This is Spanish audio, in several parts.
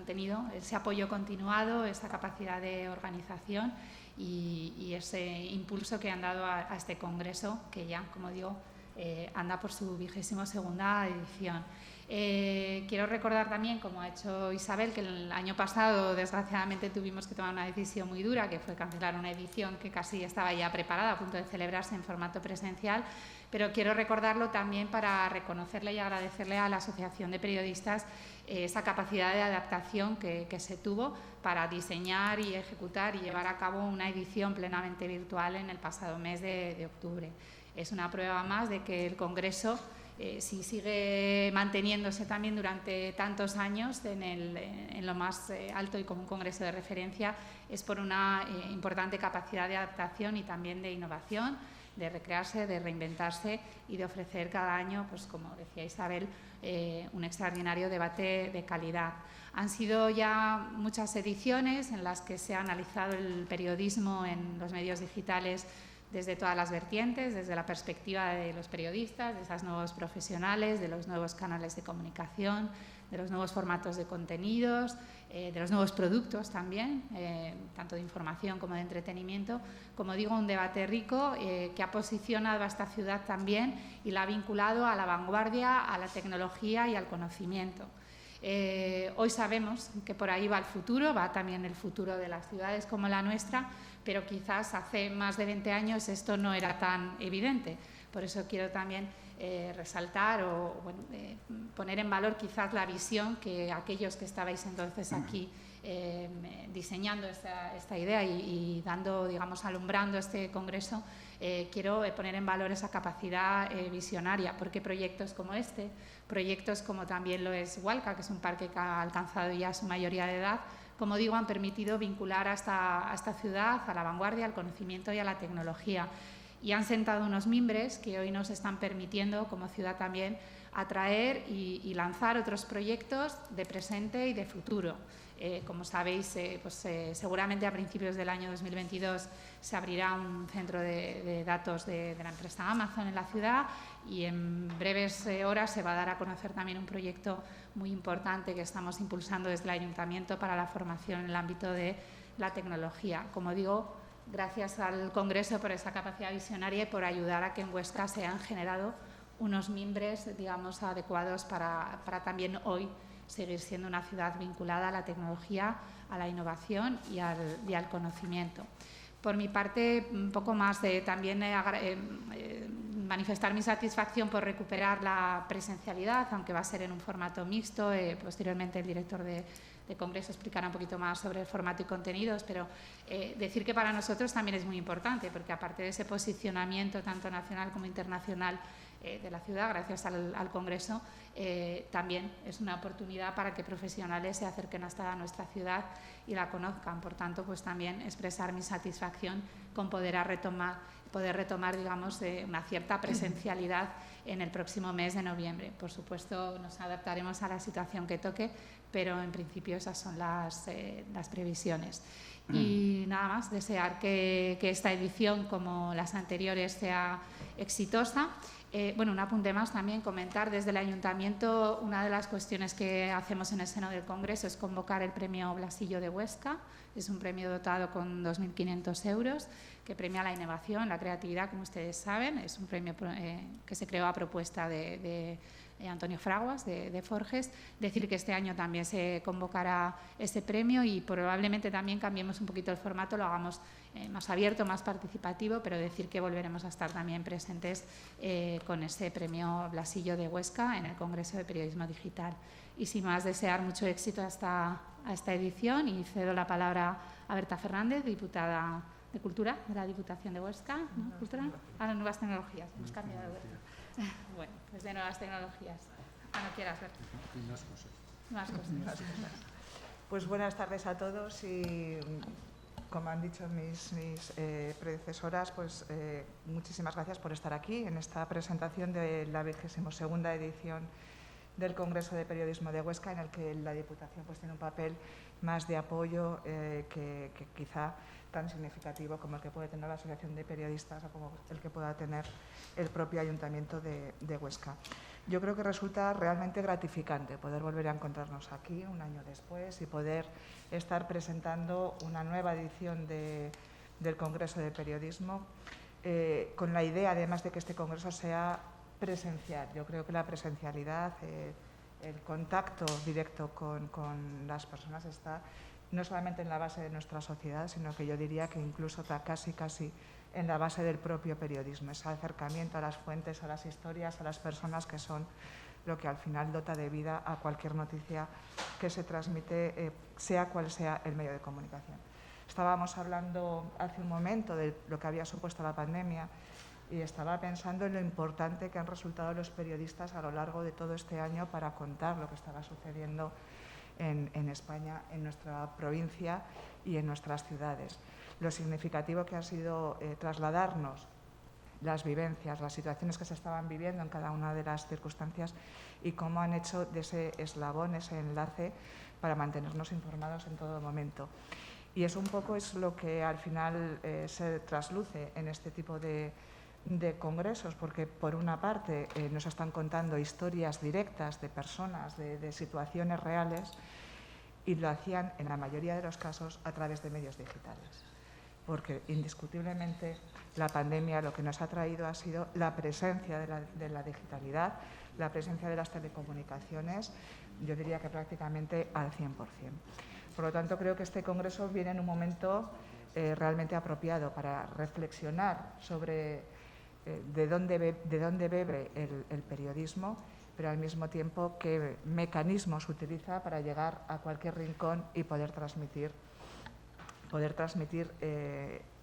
mantenido ese apoyo continuado, esa capacidad de organización y ese impulso que han dado a este congreso, que ya, como digo, anda por su 22ª edición. Quiero recordar también, como ha hecho Isabel, que el año pasado desgraciadamente tuvimos que tomar una decisión muy dura, que fue cancelar una edición que casi estaba ya preparada, a punto de celebrarse en formato presencial, pero quiero recordarlo también para reconocerle y agradecerle a la Asociación de Periodistas esa capacidad de adaptación que se tuvo para diseñar y ejecutar y llevar a cabo una edición plenamente virtual en el pasado mes de octubre. Es una prueba más de que el Congreso, si sigue manteniéndose también durante tantos años en lo más alto y como un congreso de referencia, es por una importante capacidad de adaptación y también de innovación, de recrearse, de reinventarse y de ofrecer cada año, pues como decía Isabel, un extraordinario debate de calidad. Han sido ya muchas ediciones en las que se ha analizado el periodismo en los medios digitales desde todas las vertientes, desde la perspectiva de los periodistas, de esos nuevos profesionales, de los nuevos canales de comunicación, de los nuevos formatos de contenidos, de los nuevos productos también, tanto de información como de entretenimiento. Como digo, un debate rico que ha posicionado a esta ciudad también y la ha vinculado a la vanguardia, a la tecnología y al conocimiento. Hoy sabemos que por ahí va el futuro, va también el futuro de las ciudades como la nuestra, pero quizás hace más de 20 años esto no era tan evidente. Por eso quiero también resaltar o poner en valor quizás la visión que aquellos que estabais entonces aquí diseñando esta idea y dando, digamos, alumbrando este congreso, quiero poner en valor esa capacidad visionaria, porque proyectos como este, proyectos como también lo es Hualca, que es un parque que ha alcanzado ya su mayoría de edad, como digo, han permitido vincular a esta ciudad, a la vanguardia, al conocimiento y a la tecnología. Y han sentado unos mimbres que hoy nos están permitiendo, como ciudad también, atraer y lanzar otros proyectos de presente y de futuro. Como sabéis, seguramente a principios del año 2022 se abrirá un centro de datos de la empresa Amazon en la ciudad y en breves horas se va a dar a conocer también un proyecto muy importante que estamos impulsando desde el Ayuntamiento para la formación en el ámbito de la tecnología. Como digo, gracias al Congreso por esa capacidad visionaria y por ayudar a que en Huesca se han generado unos mimbres, digamos, adecuados para también hoy seguir siendo una ciudad vinculada a la tecnología, a la innovación y al conocimiento. Por mi parte, un poco más de también manifestar mi satisfacción por recuperar la presencialidad, aunque va a ser en un formato mixto. Posteriormente el director de Congreso explicará un poquito más sobre el formato y contenidos, pero decir que para nosotros también es muy importante, porque aparte de ese posicionamiento tanto nacional como internacional de la ciudad, gracias al Congreso, también es una oportunidad para que profesionales se acerquen hasta nuestra ciudad y la conozcan. Por tanto, pues también expresar mi satisfacción con poder retomar, digamos, una cierta presencialidad en el próximo mes de noviembre. Por supuesto, nos adaptaremos a la situación que toque, pero en principio esas son las previsiones. Y nada más, desear que esta edición, como las anteriores, sea exitosa. Un apunte más también, comentar desde el Ayuntamiento, una de las cuestiones que hacemos en el seno del Congreso es convocar el premio Blasillo de Huesca. Es un premio dotado con 2.500 euros que premia la innovación, la creatividad, como ustedes saben. Es un premio que se creó a propuesta de Antonio Fraguas, de Forges. Decir que este año también se convocará ese premio y probablemente también cambiemos un poquito el formato, lo hagamos más abierto, más participativo, pero decir que volveremos a estar también presentes con ese premio Blasillo de Huesca en el Congreso de Periodismo Digital. Y sin más, desear mucho éxito a esta edición y cedo la palabra a Berta Fernández, diputada de Cultura de la Diputación de Huesca. ¿No? ¿Cultura? A las nuevas tecnologías. Hemos cambiado de Berta. Bueno, pues de nuevas tecnologías. Cuando quieras, Berta. Más cosas. Pues buenas tardes a todos y, como han dicho mis predecesoras, pues muchísimas gracias por estar aquí en esta presentación de la 22ª edición del Congreso de Periodismo de Huesca, en el que la Diputación pues tiene un papel más de apoyo que quizá tan significativo como el que puede tener la Asociación de Periodistas o como el que pueda tener el propio Ayuntamiento de Huesca. yo creo que resulta realmente gratificante poder volver a encontrarnos aquí un año después y poder estar presentando una nueva edición del Congreso de Periodismo, con la idea, además, de que este congreso sea presencial. Yo creo que la presencialidad, el contacto directo con las personas está no solamente en la base de nuestra sociedad, sino que yo diría que incluso está casi en la base del propio periodismo, ese acercamiento a las fuentes, a las historias, a las personas, que son lo que al final dota de vida a cualquier noticia que se transmite, sea cual sea el medio de comunicación. Estábamos hablando hace un momento de lo que había supuesto la pandemia y estaba pensando en lo importante que han resultado los periodistas a lo largo de todo este año para contar lo que estaba sucediendo en España, en nuestra provincia y en nuestras ciudades. Lo significativo que ha sido trasladarnos las vivencias, las situaciones que se estaban viviendo en cada una de las circunstancias y cómo han hecho de ese eslabón, ese enlace, para mantenernos informados en todo momento. Y eso un poco es lo que al final se trasluce en este tipo de congresos, porque por una parte nos están contando historias directas de personas, de situaciones reales, y lo hacían en la mayoría de los casos a través de medios digitales. Porque indiscutiblemente la pandemia lo que nos ha traído ha sido la presencia de la digitalidad, la presencia de las telecomunicaciones, yo diría que prácticamente al 100%. Por lo tanto, creo que este congreso viene en un momento realmente apropiado para reflexionar sobre de dónde bebe el periodismo, pero al mismo tiempo qué mecanismos utiliza para llegar a cualquier rincón y poder transmitir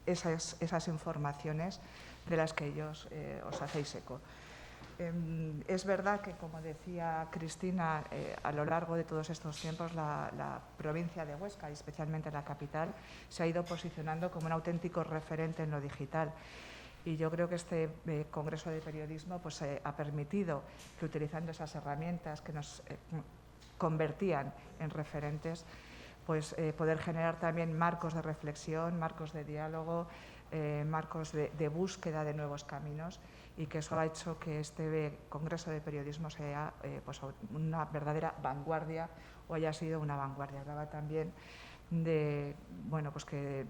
esas informaciones de las que ellos os hacéis eco. Es verdad que, como decía Cristina, a lo largo de todos estos tiempos la provincia de Huesca, y especialmente la capital, se ha ido posicionando como un auténtico referente en lo digital. Y yo creo que este Congreso de Periodismo pues, ha permitido que, utilizando esas herramientas que nos convertían en referentes, pues, poder generar también marcos de reflexión, marcos de diálogo, marcos de búsqueda de nuevos caminos, y que eso ha hecho que este Congreso de Periodismo sea pues una verdadera vanguardia, o haya sido una vanguardia. Hablaba también de pues que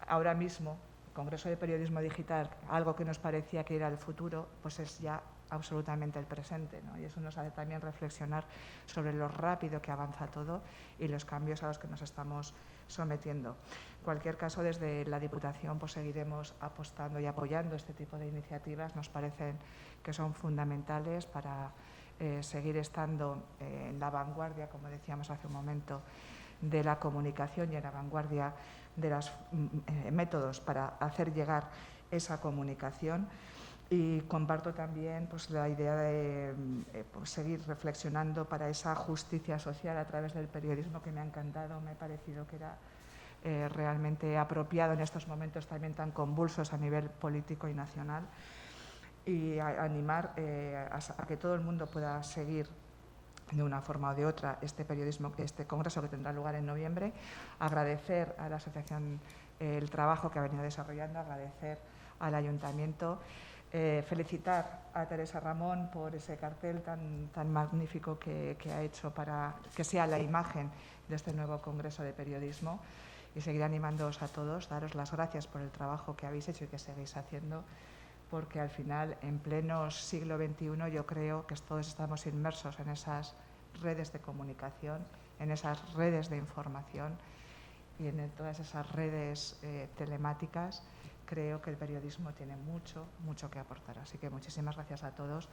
ahora mismo el Congreso de Periodismo Digital, algo que nos parecía que era el futuro, pues es ya absolutamente el presente, ¿no? Y eso nos hace también reflexionar sobre lo rápido que avanza todo y los cambios a los que nos estamos sometiendo. En cualquier caso, desde la Diputación pues seguiremos apostando y apoyando este tipo de iniciativas. Nos parecen que son fundamentales para seguir estando en la vanguardia, como decíamos hace un momento, de la comunicación, y en la vanguardia de los métodos para hacer llegar esa comunicación. Y comparto también pues, la idea de pues, seguir reflexionando para esa justicia social a través del periodismo, que me ha encantado. Me ha parecido que era realmente apropiado en estos momentos también tan convulsos a nivel político y nacional, y animar a que todo el mundo pueda seguir de una forma o de otra este congreso que tendrá lugar en noviembre. Agradecer a la asociación el trabajo que ha venido desarrollando, agradecer al ayuntamiento, felicitar a Teresa Ramón por ese cartel tan magnífico que ha hecho para que sea la imagen de este nuevo Congreso de Periodismo, y seguir animándoos a todos, daros las gracias por el trabajo que habéis hecho y que seguís haciendo, porque al final, en pleno siglo XXI, yo creo que todos estamos inmersos en esas redes de comunicación, en esas redes de información y en todas esas redes telemáticas. Creo que el periodismo tiene mucho que aportar. Así que muchísimas gracias a todos,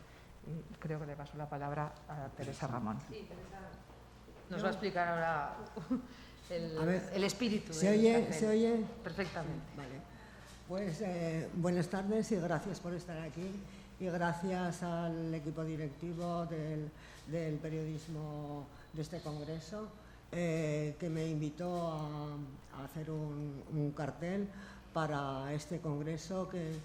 y creo que le paso la palabra a Teresa Ramón. Sí, Teresa nos va a explicar ahora el espíritu. ¿Se oye? Perfectamente. Sí, vale. Pues buenas tardes y gracias por estar aquí, y gracias al equipo directivo del periodismo de este congreso, que me invitó a hacer un cartel para este congreso, que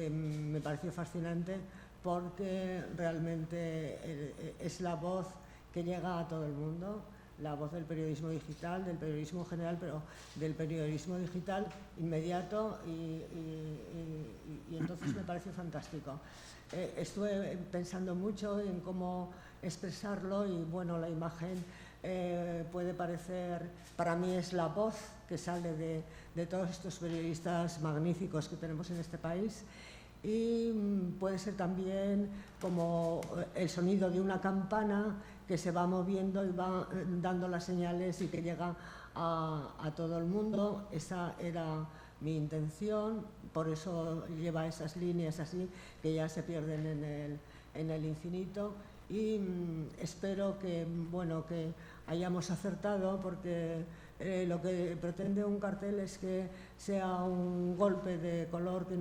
me pareció fascinante, porque realmente es la voz que llega a todo el mundo. la voz del periodismo digital, del periodismo general, pero del periodismo digital inmediato y entonces me parece fantástico. Estuve pensando mucho en cómo expresarlo y bueno, la imagen puede parecer, para mí es la voz que sale de todos estos periodistas magníficos que tenemos en este país y puede ser también como el sonido de una campana que se va moviendo y va dando las señales y que llega a todo el mundo. Esa era mi intención, por eso lleva esas líneas así que ya se pierden en el infinito y espero que, bueno, que hayamos acertado porque lo que pretende un cartel es que sea un golpe de color que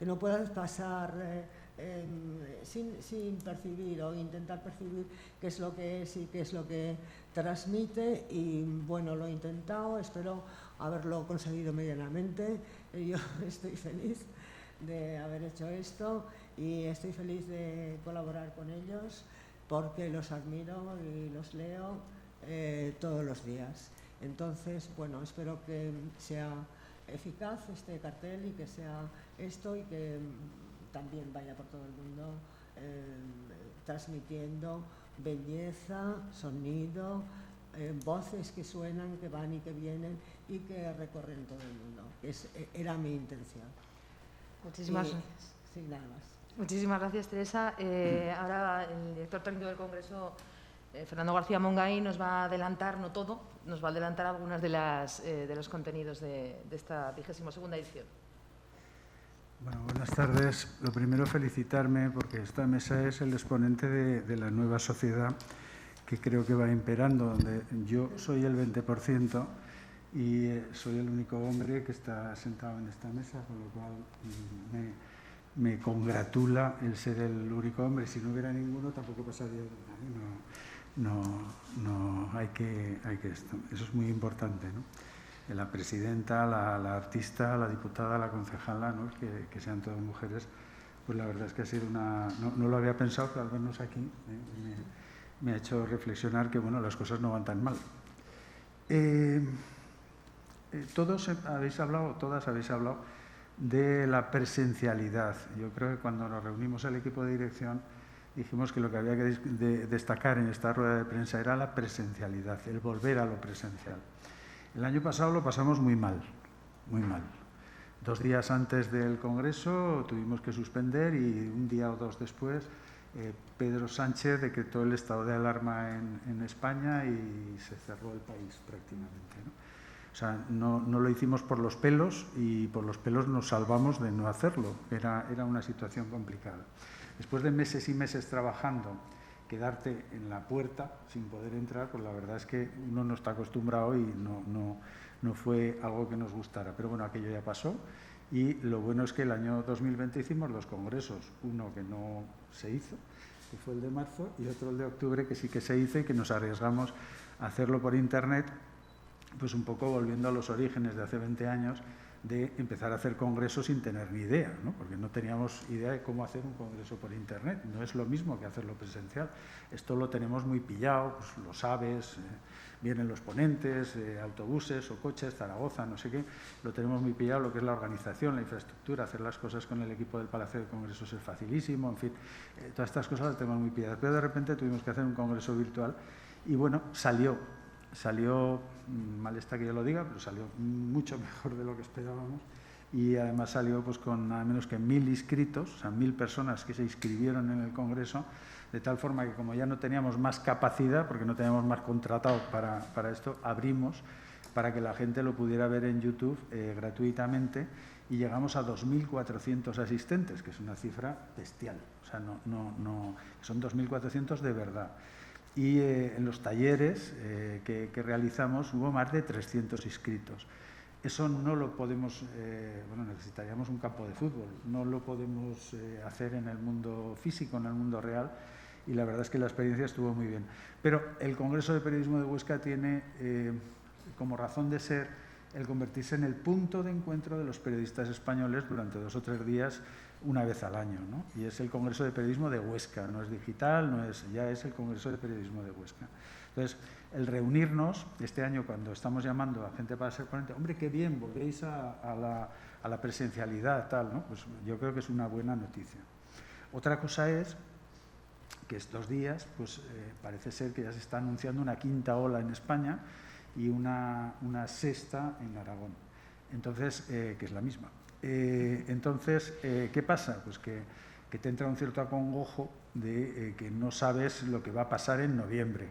no puedas pasar sin percibir o intentar percibir qué es lo que es y qué es lo que transmite y bueno, lo he intentado, espero haberlo conseguido medianamente. Yo estoy feliz de haber hecho esto y estoy feliz de colaborar con ellos porque los admiro y los leo todos los días. Entonces, bueno, espero que sea eficaz este cartel y que sea esto y que también vaya por todo el mundo transmitiendo belleza, sonido, voces que suenan, que van y que vienen y que recorren todo el mundo. Era mi intención. Muchísimas gracias. Sí, nada más. Muchísimas gracias, Teresa. Ahora el director técnico del Congreso, Fernando García Mongay, nos va a adelantar, no todo, nos va a adelantar algunas de los contenidos de esta 22ª edición. Bueno, buenas tardes. Lo primero, felicitarme porque esta mesa es el exponente de la nueva sociedad que creo que va imperando, donde yo soy el 20% y soy el único hombre que está sentado en esta mesa, con lo cual me congratula el ser el único hombre. Si no hubiera ninguno, tampoco pasaría nada. No hay que esto. Eso es muy importante, ¿no? La presidenta, la artista, la diputada, la concejala, ¿no? que sean todas mujeres, pues la verdad es que ha sido una... No lo había pensado, pero al vernos aquí me ha hecho reflexionar que bueno, las cosas no van tan mal. Todas habéis hablado de la presencialidad. Yo creo que cuando nos reunimos el equipo de dirección dijimos que lo que había que destacar en esta rueda de prensa era la presencialidad, el volver a lo presencial. El año pasado lo pasamos muy mal, muy mal. 2 días antes del Congreso tuvimos que suspender y un día o 2 después Pedro Sánchez decretó el estado de alarma en España y se cerró el país prácticamente, ¿no? O sea, no lo hicimos por los pelos y por los pelos nos salvamos de no hacerlo. Era una situación complicada. Después de meses y meses trabajando, quedarte en la puerta sin poder entrar, pues la verdad es que uno no está acostumbrado y no fue algo que nos gustara. Pero bueno, aquello ya pasó y lo bueno es que el año 2020 hicimos 2 congresos, uno que no se hizo, que fue el de marzo, y otro el de octubre, que sí que se hizo y que nos arriesgamos a hacerlo por internet, pues un poco volviendo a los orígenes de hace 20 años, de empezar a hacer congresos sin tener ni idea, ¿no? Porque no teníamos idea de cómo hacer un congreso por internet. No es lo mismo que hacerlo presencial. Esto lo tenemos muy pillado, pues lo sabes, vienen los ponentes, autobuses o coches, Zaragoza, no sé qué, lo tenemos muy pillado, lo que es la organización, la infraestructura, hacer las cosas con el equipo del Palacio de Congresos es facilísimo, en fin, todas estas cosas las tenemos muy pilladas. Pero de repente tuvimos que hacer un congreso virtual y bueno, salió, mal está que yo lo diga, pero salió mucho mejor de lo que esperábamos y además salió pues con nada menos que 1000 inscritos, o sea, 1000 personas que se inscribieron en el Congreso, de tal forma que como ya no teníamos más capacidad, porque no teníamos más contratado para esto, abrimos para que la gente lo pudiera ver en YouTube gratuitamente y llegamos a 2400 asistentes, que es una cifra bestial, o sea, son 2400 de verdad. Y en los talleres que realizamos hubo más de 300 inscritos. Eso no lo podemos, necesitaríamos un campo de fútbol, no lo podemos hacer en el mundo físico, en el mundo real, y la verdad es que la experiencia estuvo muy bien. Pero el Congreso de Periodismo de Huesca tiene como razón de ser el convertirse en el punto de encuentro de los periodistas españoles durante 2 o 3 días, una vez al año, ¿no? Y es el Congreso de Periodismo de Huesca, no es digital, ya es el Congreso de Periodismo de Huesca. Entonces, el reunirnos este año, cuando estamos llamando a gente para ser ponente, hombre, qué bien, volvéis a la presencialidad, tal, ¿no? Pues yo creo que es una buena noticia. Otra cosa es que estos días, pues parece ser que ya se está anunciando una quinta ola en España y una sexta en Aragón, entonces, que es la misma. Entonces, ¿qué pasa? Pues que te entra un cierto acongojo de que no sabes lo que va a pasar en noviembre.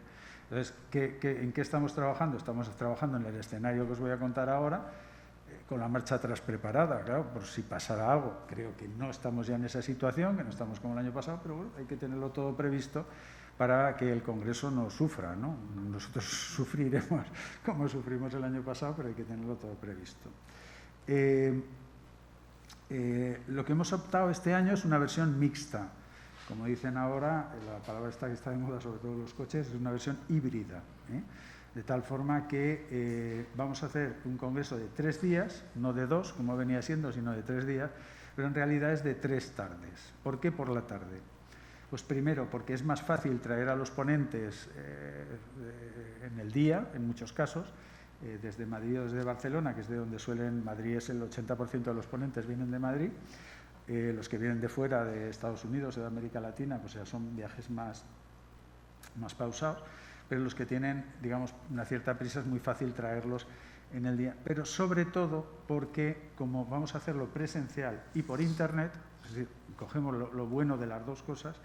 Entonces, ¿en qué estamos trabajando? Estamos trabajando en el escenario que os voy a contar ahora, con la marcha atrás preparada, claro, por si pasara algo. Creo que no estamos ya en esa situación, que no estamos como el año pasado, pero bueno, hay que tenerlo todo previsto para que el Congreso no sufra, ¿no? Nosotros sufriremos como sufrimos el año pasado, pero hay que tenerlo todo previsto. Lo que hemos optado este año es una versión mixta. Como dicen ahora, la palabra esta que está de moda, sobre todo en los coches, es una versión híbrida, ¿eh? De tal forma que vamos a hacer un congreso de 3 días, no de 2, como venía siendo, sino de 3 días, pero en realidad es de 3 tardes. ¿Por qué por la tarde? Pues primero, porque es más fácil traer a los ponentes en el día, en muchos casos, desde Madrid o desde Barcelona, que es de donde Madrid es el 80% de los ponentes vienen de Madrid. Los que vienen de fuera, de Estados Unidos o de América Latina, pues ya son viajes más pausados, pero los que tienen, digamos, una cierta prisa es muy fácil traerlos en el día. Pero sobre todo porque, como vamos a hacerlo presencial y por Internet, es decir, cogemos lo bueno de las dos cosas,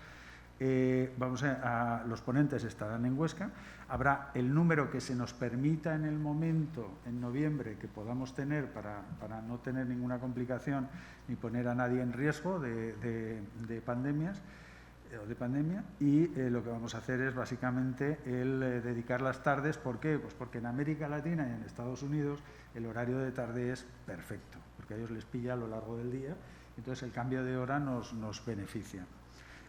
los ponentes estarán en Huesca, habrá el número que se nos permita en el momento, en noviembre, que podamos tener para no tener ninguna complicación ni poner a nadie en riesgo de pandemias o de pandemia, y lo que vamos a hacer es básicamente dedicar las tardes. ¿Por qué? Pues porque en América Latina y en Estados Unidos el horario de tarde es perfecto, porque a ellos les pilla a lo largo del día, entonces el cambio de hora nos beneficia.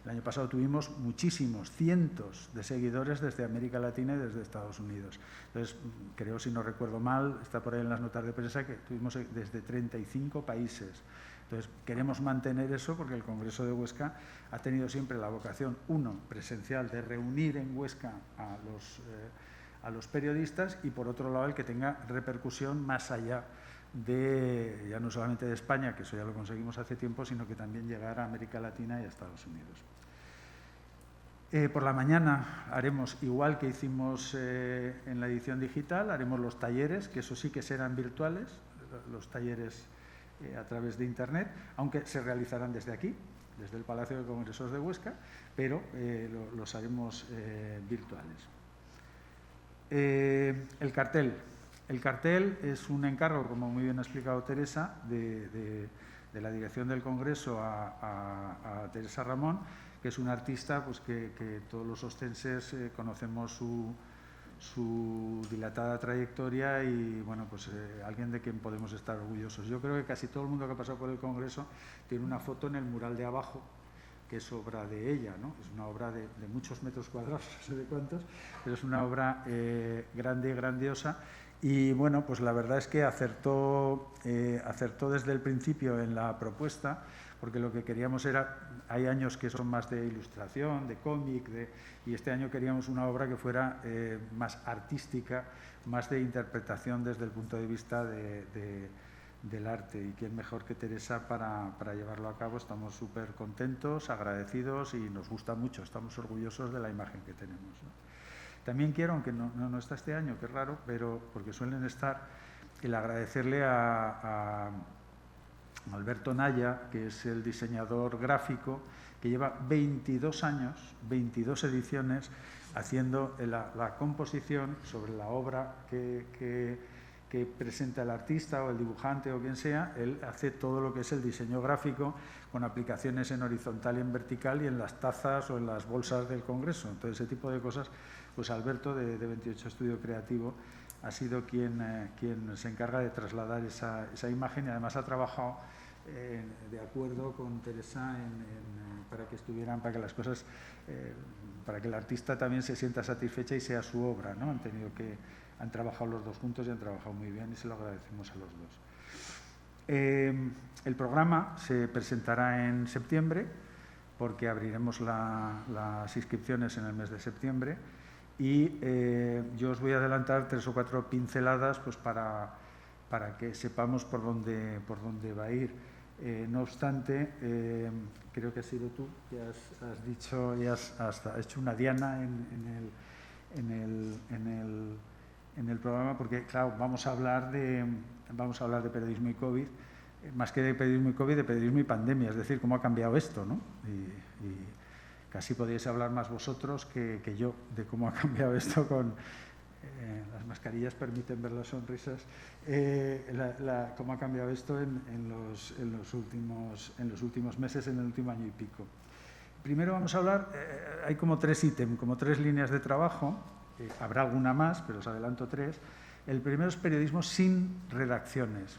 El año pasado tuvimos muchísimos, cientos de seguidores desde América Latina y desde Estados Unidos. Entonces, creo, si no recuerdo mal, está por ahí en las notas de prensa, que tuvimos desde 35 países. Entonces, queremos mantener eso porque el Congreso de Huesca ha tenido siempre la vocación, presencial, de reunir en Huesca a los periodistas, y por otro lado el que tenga repercusión más allá de, ya no solamente de España, que eso ya lo conseguimos hace tiempo, sino que también llegar a América Latina y a Estados Unidos. Por la mañana haremos, igual que hicimos en la edición digital, haremos los talleres, que eso sí que serán virtuales, los talleres a través de Internet, aunque se realizarán desde aquí, desde el Palacio de Congresos de Huesca, pero los haremos virtuales. El cartel. El cartel es un encargo, como muy bien ha explicado Teresa, de la dirección del Congreso a Teresa Ramón, que es una artista pues, que todos los ostenses conocemos su dilatada trayectoria y, bueno, pues alguien de quien podemos estar orgullosos. Yo creo que casi todo el mundo que ha pasado por el Congreso tiene una foto en el mural de abajo, que es obra de ella, ¿no? Es una obra de muchos metros cuadrados, no sé de cuántos, pero es una obra grande y grandiosa. Y bueno, pues la verdad es que acertó desde el principio en la propuesta, porque lo que queríamos era, hay años que son más de ilustración, de cómic, y este año queríamos una obra que fuera más artística, más de interpretación desde el punto de vista del arte. Y quién mejor que Teresa para llevarlo a cabo. Estamos súper contentos, agradecidos y nos gusta mucho, estamos orgullosos de la imagen que tenemos, ¿no? También quiero, aunque no está este año, que es raro, pero porque suelen estar, el agradecerle a Alberto Naya, que es el diseñador gráfico, que lleva 22 años, 22 ediciones, haciendo la composición sobre la obra que presenta el artista o el dibujante o quien sea. Él hace todo lo que es el diseño gráfico con aplicaciones en horizontal y en vertical y en las tazas o en las bolsas del Congreso. Entonces, ese tipo de cosas, pues Alberto de 28 Estudio Creativo ha sido quien se encarga de trasladar esa imagen, y además ha trabajado de acuerdo con Teresa para que las cosas, para que el artista también se sienta satisfecha y sea su obra, ¿no? Han trabajado los dos juntos y han trabajado muy bien, y se lo agradecemos a los dos. El programa se presentará en septiembre, porque abriremos las inscripciones en el mes de septiembre, y yo os voy a adelantar 3 o 4 pinceladas pues, para que sepamos por dónde va a ir. No obstante, creo que has sido tú que has dicho y has hecho una diana en el programa, porque claro, vamos a hablar de periodismo y COVID, más que de periodismo y COVID, de periodismo y pandemia, es decir, cómo ha cambiado esto, ¿no? Y casi podríais hablar más vosotros que yo de cómo ha cambiado esto con las mascarillas permiten ver las sonrisas, cómo ha cambiado esto en los últimos meses, en el último año y pico. Primero vamos a hablar, hay como 3 ítems, como 3 líneas de trabajo, habrá alguna más, pero os adelanto 3. El primero es periodismo sin redacciones.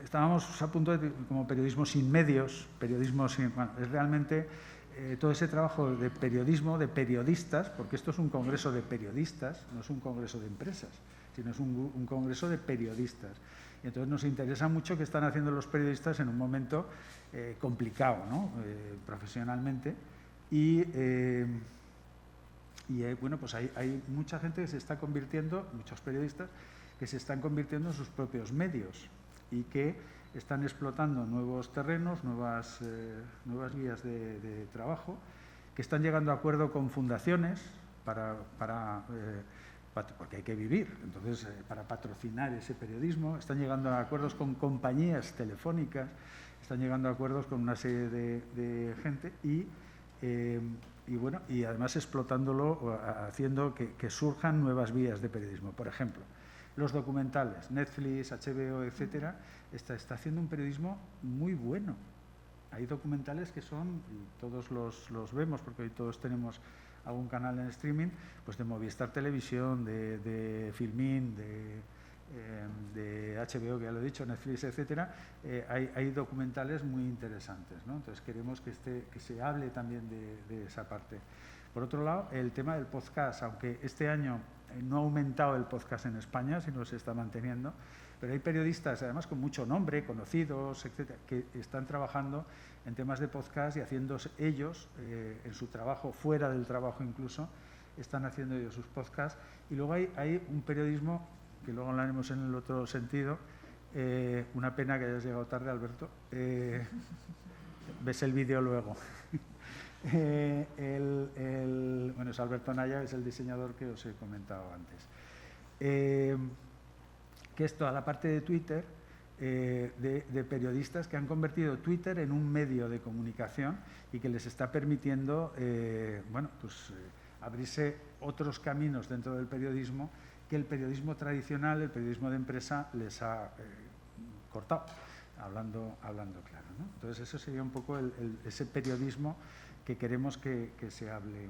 Estábamos a punto de como periodismo sin medios, periodismo sin... Bueno, es realmente todo ese trabajo de periodismo, de periodistas, porque esto es un congreso de periodistas, no es un congreso de empresas, sino es un congreso de periodistas. Y entonces nos interesa mucho qué están haciendo los periodistas en un momento complicado, ¿no? Profesionalmente. Bueno, pues hay mucha gente que se está convirtiendo, muchos periodistas, que se están convirtiendo en sus propios medios y que están explotando nuevos terrenos, nuevas vías de trabajo, que están llegando a acuerdo con fundaciones porque hay que vivir, entonces para patrocinar ese periodismo, están llegando a acuerdos con compañías telefónicas, están llegando a acuerdos con una serie de gente y además explotándolo, haciendo que surjan nuevas vías de periodismo. Por ejemplo, los documentales, Netflix, HBO, etcétera, está haciendo un periodismo muy bueno. Hay documentales que son, y todos los vemos, porque hoy todos tenemos algún canal en streaming, pues de Movistar Televisión, de Filmin, de HBO, que ya lo he dicho, Netflix, etcétera, hay documentales muy interesantes, ¿no? Entonces queremos que se hable también de esa parte. Por otro lado, el tema del podcast, aunque este año no ha aumentado el podcast en España, sino se está manteniendo, pero hay periodistas, además con mucho nombre, conocidos, etcétera, que están trabajando en temas de podcast y haciendo ellos, en su trabajo, fuera del trabajo incluso, están haciendo ellos sus podcasts. Y luego hay un periodismo, que luego hablaremos en el otro sentido, una pena que hayas llegado tarde, Alberto, ves el vídeo luego. Bueno, es Alberto Naya, es el diseñador que os he comentado antes. Que es toda la parte de Twitter, de periodistas que han convertido Twitter en un medio de comunicación y que les está permitiendo abrirse otros caminos dentro del periodismo que el periodismo tradicional, el periodismo de empresa, les ha cortado, hablando claro, ¿no? Entonces, eso sería un poco ese periodismo que queremos que se hable.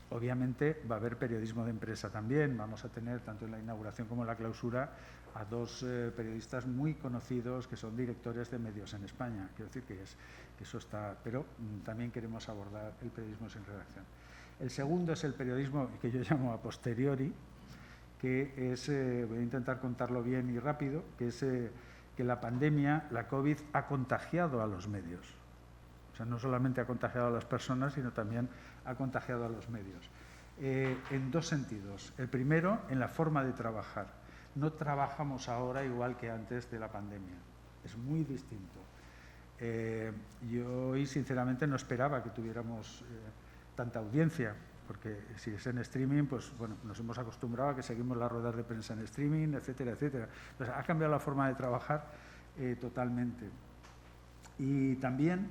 Obviamente va a haber periodismo de empresa también, vamos a tener tanto en la inauguración como en la clausura a 2 periodistas muy conocidos que son directores de medios en España. Quiero decir que eso está, pero también queremos abordar el periodismo sin redacción. El segundo es el periodismo que yo llamo a posteriori, que es, voy a intentar contarlo bien y rápido, que es que la pandemia, la COVID, ha contagiado a los medios. O sea, no solamente ha contagiado a las personas, sino también ha contagiado a los medios. En 2 sentidos. El primero, en la forma de trabajar. No trabajamos ahora igual que antes de la pandemia. Es muy distinto. Yo hoy, sinceramente, no esperaba que tuviéramos tanta audiencia, porque si es en streaming, pues bueno, nos hemos acostumbrado a que seguimos las ruedas de prensa en streaming, etcétera, etcétera. Entonces, ha cambiado la forma de trabajar totalmente. Y también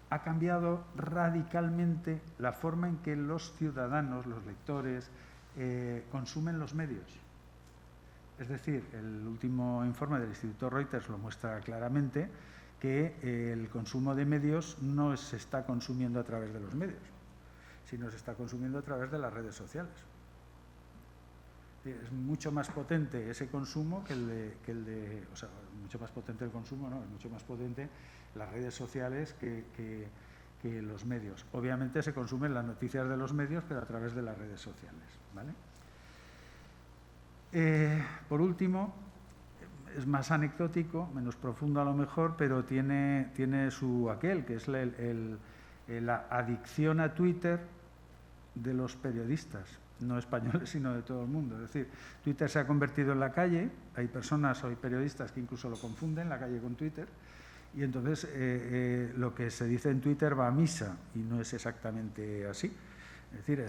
ha cambiado radicalmente la forma en que los ciudadanos, los lectores, consumen los medios. Es decir, el último informe del Instituto Reuters lo muestra claramente, que el consumo de medios no se está consumiendo a través de los medios, sino se está consumiendo a través de las redes sociales. Es mucho más potente ese consumo que el de o sea, mucho más potente el consumo, no, es mucho más potente las redes sociales que los medios. Obviamente se consumen las noticias de los medios, pero a través de las redes sociales, ¿vale? Por último, es más anecdótico, menos profundo a lo mejor, pero tiene su aquel, que es la adicción a Twitter de los periodistas, no españoles, sino de todo el mundo. Es decir, Twitter se ha convertido en la calle, hay personas o hay periodistas que incluso lo confunden, la calle con Twitter, y entonces lo que se dice en Twitter va a misa, y no es exactamente así. Es decir,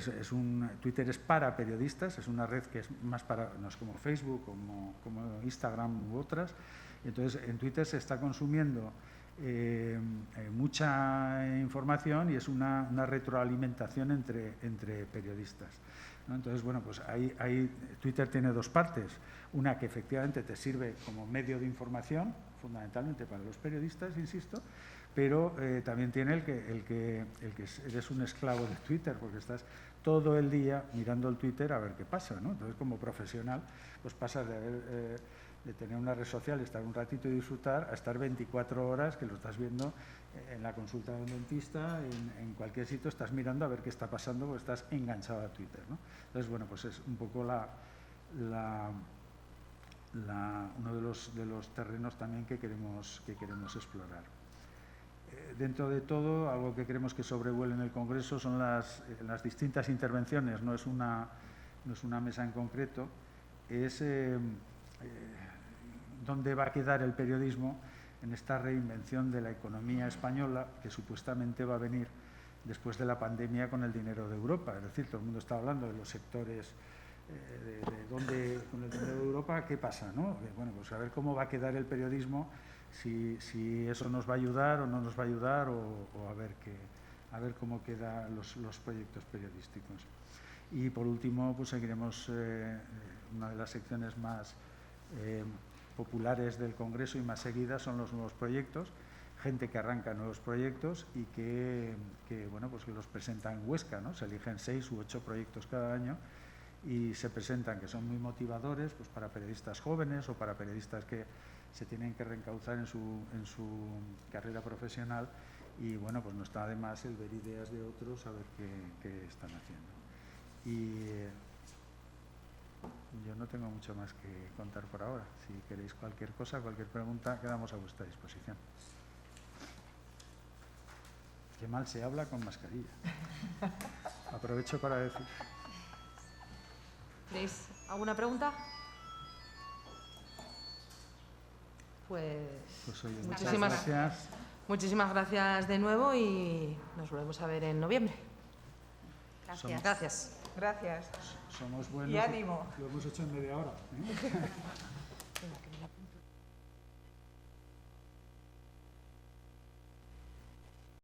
Twitter es para periodistas, es una red que es más para, no es como Facebook, como Instagram u otras. Entonces, en Twitter se está consumiendo mucha información y es una retroalimentación entre periodistas, ¿no? Entonces, bueno, pues Twitter tiene dos partes. Una que efectivamente te sirve como medio de información, fundamentalmente para los periodistas, insisto, pero también tiene el que eres un esclavo de Twitter, porque estás todo el día mirando el Twitter a ver qué pasa, ¿no? Entonces, como profesional, pues pasas de tener una red social, estar un ratito y disfrutar, a estar 24 horas, que lo estás viendo en la consulta de un dentista, en cualquier sitio estás mirando a ver qué está pasando, porque estás enganchado a Twitter, ¿no? Entonces, bueno, pues es un poco uno de los terrenos también que queremos explorar. Dentro de todo, algo que queremos que sobrevuele en el Congreso son las distintas intervenciones, no es una mesa en concreto, es dónde va a quedar el periodismo en esta reinvención de la economía española que supuestamente va a venir después de la pandemia con el dinero de Europa. Es decir, todo el mundo está hablando de los sectores, de dónde, con el dinero de Europa, ¿qué pasa, ¿no? Bueno, pues a ver cómo va a quedar el periodismo, si eso nos va a ayudar o no nos va a ayudar, o a ver cómo quedan los proyectos periodísticos. Y por último, pues seguiremos una de las secciones más populares del Congreso y más seguidas son los nuevos proyectos, gente que arranca nuevos proyectos y que bueno, pues que los presenta en Huesca, ¿no? Se eligen 6 u 8 proyectos cada año y se presentan, que son muy motivadores, pues para periodistas jóvenes o para periodistas que se tienen que reencauzar en su carrera profesional, y bueno, pues no está de más el ver ideas de otros, a ver qué están haciendo. Y yo no tengo mucho más que contar por ahora. Si queréis cualquier cosa, cualquier pregunta, quedamos a vuestra disposición. Qué mal se habla con mascarilla. Aprovecho para decir. ¿Tenéis alguna pregunta? Pues Oye, muchísimas gracias. Muchísimas gracias de nuevo y nos volvemos a ver en noviembre. Gracias. Gracias. Gracias. Somos buenos. Y ánimo. Lo hemos hecho en media hora, ¿eh?